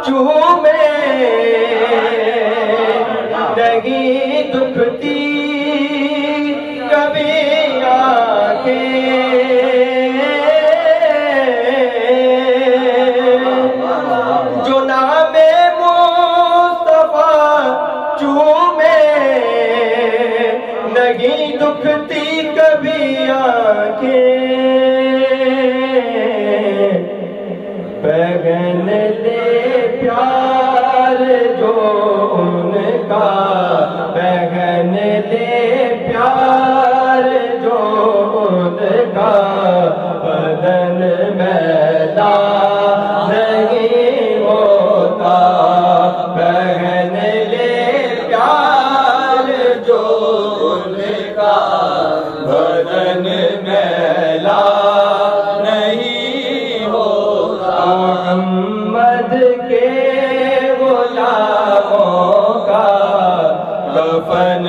چومے نہیں دکھتی کبھی آنکھیں، جو نام مصطفیٰ چومے نہیں دکھتی کبھی آنکھیں، پہن لے پیار جو ان کا، پہن لے پیار جو ان کا، بدن میلا نہیں ہوتا، پہن لے پیار جو ان کا، بدن میلا نہیں ہوتا، محمد کے غلاموں کا کفن